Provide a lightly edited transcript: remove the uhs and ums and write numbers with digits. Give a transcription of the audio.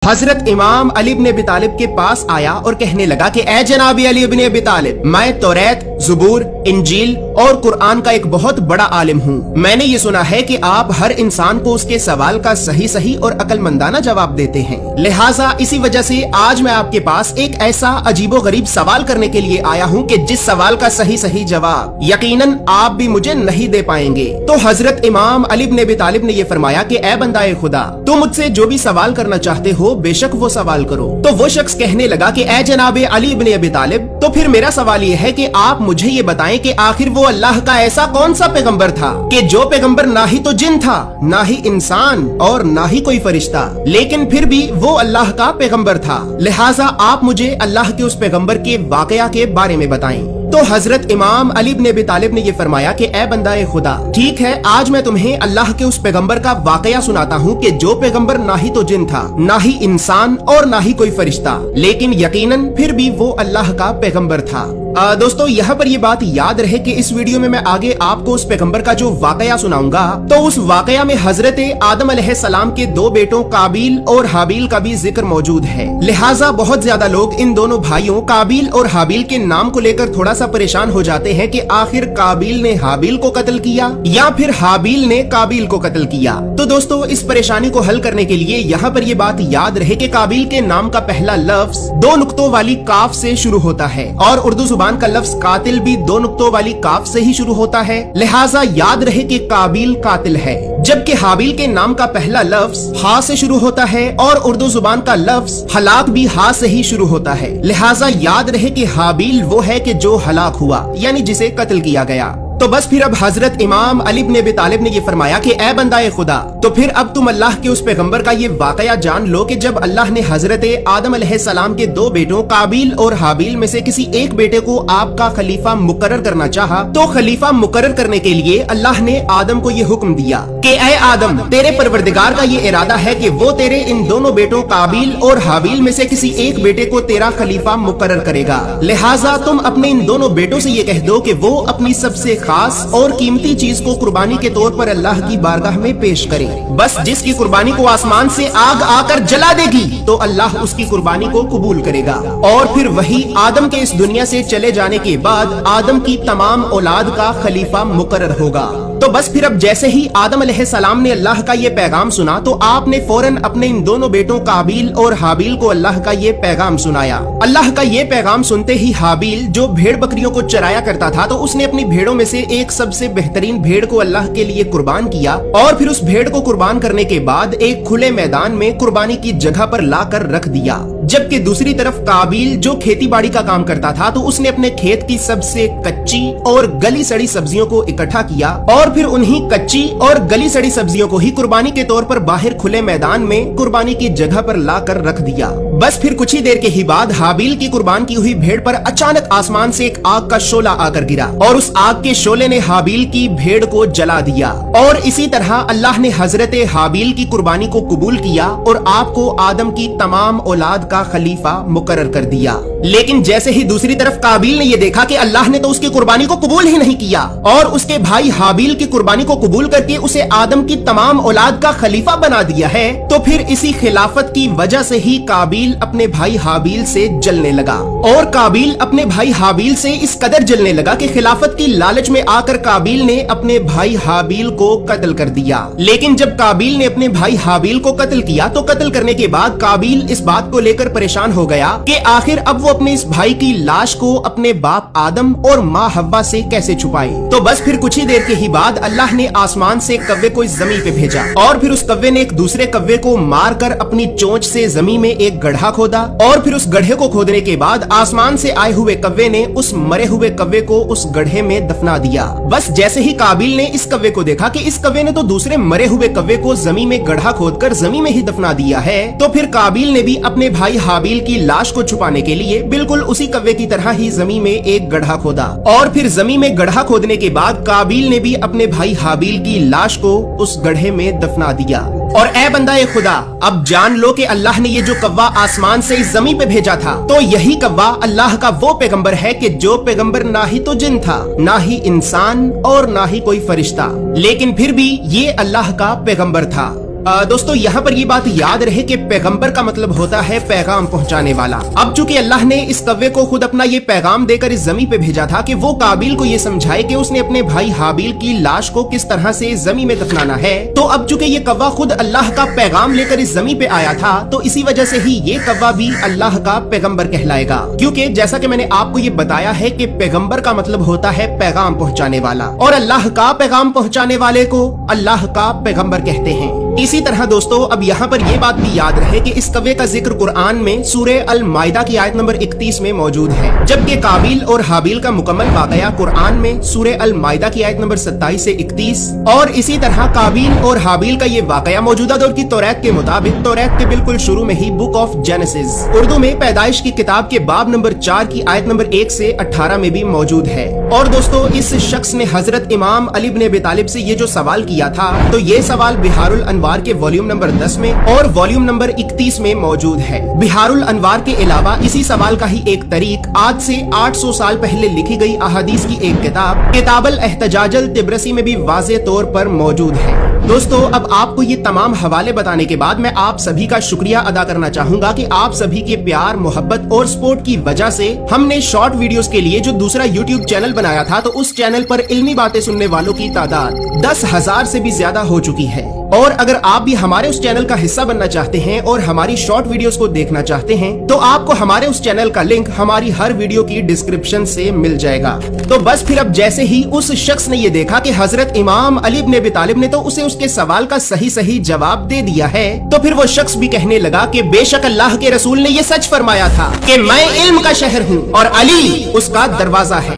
हजरत इमाम अली इब्न अबी तालिब के पास आया और कहने लगा कि ए जनाब अली इब्न अबी तालिब, मैं तौरात, ज़बूर, इंजील और कुरान का एक बहुत बड़ा आलिम हूँ। मैंने ये सुना है कि आप हर इंसान को उसके सवाल का सही सही और अक्लमंदाना जवाब देते हैं। लिहाजा इसी वजह से आज मैं आपके पास एक ऐसा अजीबो गरीब सवाल करने के लिए आया हूँ कि जिस सवाल का सही सही जवाब यकीनन आप भी मुझे नहीं दे पाएंगे। तो हजरत इमाम अली इब्न अबी तालिब ने ये फरमाया कि ए बंदाए खुदा, तुम मुझसे जो भी सवाल करना चाहते हो बेशक वो सवाल करो। तो वो शख्स कहने लगा कि ए जनाबे अली इब्न अबी तालिब, तो फिर मेरा सवाल ये है कि आप मुझे ये बताएं कि आखिर वो अल्लाह का ऐसा कौन सा पैगंबर था कि जो पैगंबर ना ही तो जिन था, ना ही इंसान और ना ही कोई फरिश्ता, लेकिन फिर भी वो अल्लाह का पैगंबर था। लिहाजा आप मुझे अल्लाह के उस पैगंबर के वाकया के बारे में बताएं। तो हजरत इमाम अली इब्न अबी तालिब ने ये फरमाया कि ए बंदाए खुदा, ठीक है, आज मैं तुम्हें अल्लाह के उस पैगंबर का वाकया सुनाता हूँ कि जो पैगंबर ना ही तो जिन था, ना ही इंसान और ना ही कोई फरिश्ता, लेकिन यकीनन फिर भी वो अल्लाह का पैगंबर था। दोस्तों, यहाँ पर ये बात याद रहे कि इस वीडियो में मैं आगे आपको उस पैगंबर का जो वाकया सुनाऊंगा, तो उस वाकया में हजरत आदम अलैहिस्सलाम के दो बेटों काबिल और हाबिल का भी जिक्र मौजूद है। लिहाजा बहुत ज्यादा लोग इन दोनों भाइयों काबिल और हाबिल के नाम को लेकर थोड़ा सा परेशान हो जाते हैं कि आखिर काबिल ने हाबिल को कत्ल किया या फिर हाबिल ने काबिल को कत्ल किया। तो दोस्तों, इस परेशानी को हल करने के लिए यहाँ पर ये बात याद रहे कि काबिल के नाम का पहला लफ्ज दो नुक्तों वाली काफ से शुरू होता है और उर्दू जुबान का लफ्ज कातिल भी दो नुक्तों वाली काफ से ही शुरू होता है। लिहाजा याद रहे कि काबिल कातिल है, जबकि हाबिल के नाम का पहला लफ्ज हा से शुरू होता है और उर्दू जुबान का लफ्ज हलाक भी हा से ही शुरू होता है। लिहाजा याद रहे कि हाबिल वो है कि जो हलाक हुआ, यानी जिसे कत्ल किया गया। तो बस फिर अब हजरत इमाम अली इब्न अबी तालिब ने ये फरमाया कि ए बंदाए खुदा, तो फिर अब तुम अल्लाह के उस पैगंबर का ये वाकया जान लो कि जब अल्लाह ने हजरत आदम अलैहिस्सलाम के दो बेटों काबिल और हाबिल में से किसी एक बेटे को आपका खलीफा मुकर्रर करना चाहा, तो खलीफा मुकर्रर करने के लिए अल्लाह ने आदम को ये हुक्म दिया कि ए आदम, तेरे परवरदिगार का ये इरादा है कि वो तेरे इन दोनों बेटों काबिल और हाबिल में से किसी एक बेटे को तेरा खलीफा मुकर्रर करेगा। लिहाजा तुम अपने इन दोनों बेटों से ये कह दो कि वो अपनी सबसे खास और कीमती चीज को कुर्बानी के तौर पर अल्लाह की बारगाह में पेश करे। बस जिसकी कुर्बानी को आसमान से आग आकर जला देगी, तो अल्लाह उसकी कुर्बानी को कबूल करेगा। और फिर वही आदम के इस दुनिया से चले जाने के बाद आदम की तमाम औलाद का खलीफा मुकर्रर होगा। तो बस फिर अब जैसे ही आदम अलैहिस्सलाम ने अल्लाह का ये पैगाम सुना, तो आपने फौरन अपने इन दोनों बेटों काबिल और हाबिल को अल्लाह का ये पैगाम सुनाया। अल्लाह का ये पैगाम सुनते ही हाबिल, जो भेड़ बकरियों को चराया करता था, तो उसने अपनी भेड़ों में से एक सबसे बेहतरीन भेड़ को अल्लाह के लिए कुर्बान किया और फिर उस भेड़ को कुर्बान करने के बाद एक खुले मैदान में कुर्बानी की जगह पर लाकर रख दिया। जबकि दूसरी तरफ काबिल, जो खेती बाड़ी का काम करता था, तो उसने अपने खेत की सबसे कच्ची और गली सड़ी सब्जियों को इकट्ठा किया और फिर उन्हीं कच्ची और गली सड़ी सब्जियों को ही कुर्बानी के तौर पर बाहर खुले मैदान में कुर्बानी की जगह पर लाकर रख दिया। बस फिर कुछ ही देर के ही बाद हाबिल की कुर्बान की हुई भेड़ पर अचानक आसमान से एक आग का शोला आकर गिरा और उस आग के शोले ने हाबिल की भेड़ को जला दिया। और इसी तरह अल्लाह ने हजरत हाबिल की कुर्बानी को कबूल किया और आपको आदम की तमाम औलाद का खलीफा मुकर्रर कर दिया। लेकिन जैसे ही दूसरी तरफ काबिल ने यह देखा कि अल्लाह ने तो उसकी कुर्बानी को कबूल ही नहीं किया और उसके भाई हाबिल की कुर्बानी को कबूल करके उसे आदम की तमाम औलाद का खलीफा बना दिया है, तो फिर इसी खिलाफत की वजह से ही काबिल अपने भाई हाबिल से जलने लगा। और काबिल अपने भाई हाबिल से इस कदर जलने लगा कि खिलाफत की लालच में आकर काबिल ने अपने भाई हाबिल को कत्ल कर दिया। लेकिन जब काबिल ने अपने भाई हाबिल को कत्ल किया, तो कत्ल करने के बाद काबिल इस बात को लेकर परेशान हो गया कि आखिर अब वो अपने इस भाई की लाश को अपने बाप आदम और माँ हव्वा से कैसे छुपाए। तो बस फिर कुछ ही देर के ही बाद अल्लाह ने आसमान से कव्वे को इस जमीन पे भेजा और फिर उस कव्वे ने एक दूसरे कव्वे को मारकर अपनी चोंच से जमीन में एक गड्ढा खोदा और फिर उस गड्ढे को खोदने के बाद आसमान से आए हुए कव्वे ने उस मरे हुए कव्वे को उस गड्ढे में दफना दिया। बस जैसे ही काबिल ने इस कव्वे को देखा कि इस कव्वे ने तो दूसरे मरे हुए कव्वे को जमीन में गड्ढा खोदकर जमीन में ही दफना दिया है, तो फिर काबिल ने भी अपने भाई हाबिल की लाश को छुपाने के लिए बिल्कुल उसी कव्वे की तरह ही जमीन में एक गड्ढा खोदा और फिर जमीन में गड्ढा खोदने के बाद काबिल ने भी अपने भाई हाबिल की लाश को उस गड्ढे में दफना दिया। और ए बंदाए खुदा, अब जान लो कि अल्लाह ने ये जो कव्वा आसमान से इस जमीन पे भेजा था, तो यही कव्वा अल्लाह का वो पैगंबर है कि जो पैगंबर ना ही तो जिन था, ना ही इंसान और ना ही कोई फरिश्ता, लेकिन फिर भी ये अल्लाह का पैगंबर था। दोस्तों यहाँ पर ये बात याद रहे कि पैगंबर का मतलब होता है पैगाम पहुँचाने वाला। अब चूंकि अल्लाह ने इस कव्वे को खुद अपना ये पैगाम देकर इस जमीन पे भेजा था कि वो काबिल को ये समझाए कि उसने अपने भाई हाबिल की लाश को किस तरह से जमीन में दफनाना है। तो अब चूंकि ये कव्वा खुद अल्लाह का पैगाम लेकर इस जमीन पे आया था, तो इसी वजह से ही ये कव्वा भी अल्लाह का पैगंबर कहलाएगा। क्योंकि जैसा कि मैंने आपको ये बताया है कि पैगंबर का मतलब होता है पैगाम पहुंचाने वाला, और अल्लाह का पैगाम पहुंचाने वाले को अल्लाह का पैगंबर कहते हैं। इसी तरह दोस्तों अब यहाँ पर ये बात भी याद रहे कि इस कव्वे का जिक्र कुरान में सूरे अल माइदा की आयत नंबर 31 में मौजूद है, जबकि काबिल और हाबिल का मुकम्मल वाकया कुरान में सूरे अल माइदा की आयत नंबर 27 से 31, और इसी तरह काबिल और हाबिल का ये वाकया मौजूदा दौर की तौरात के मुताबिक तौरात के बिल्कुल शुरू में ही बुक ऑफ जेनेसिस उर्दू में पैदाइश की किताब के बाब नंबर 4 की आयत नंबर 1 से 18 में भी मौजूद है। और दोस्तों इस शख्स ने हजरत इमाम अली इब्न अबी तालिब से ये जो सवाल किया था, तो ये सवाल बिहारुल अनवार के वॉल्यूम नंबर 10 में और वॉल्यूम नंबर 31 में मौजूद है। बिहारुल अनवार के अलावा इसी सवाल का ही एक तरीक आज से 800 साल पहले लिखी गई अहादीस की एक किताब किताबुल एहतजाजुल तिब्रसी में भी वाज़े तौर पर मौजूद है। दोस्तों अब आपको ये तमाम हवाले बताने के बाद मैं आप सभी का शुक्रिया अदा करना चाहूंगा कि आप सभी के प्यार, मोहब्बत और सपोर्ट की वजह से हमने शॉर्ट वीडियोस के लिए जो दूसरा यूट्यूब चैनल बनाया था, तो उस चैनल पर इल्मी बातें सुनने वालों की तादाद 10,000 से भी ज्यादा हो चुकी है। और अगर आप भी हमारे उस चैनल का हिस्सा बनना चाहते हैं और हमारी शॉर्ट वीडियोस को देखना चाहते हैं, तो आपको हमारे उस चैनल का लिंक हमारी हर वीडियो की डिस्क्रिप्शन से मिल जाएगा। तो बस फिर अब जैसे ही उस शख्स ने ये देखा कि हजरत इमाम अली इब्न अबी तालिब ने तो उसे उसके सवाल का सही जवाब दे दिया है, तो फिर वो शख्स भी कहने लगा कि बेशक अल्लाह के रसूल ने ये सच फरमाया था कि मैं इल्म का शहर हूँ और अली उसका दरवाजा है।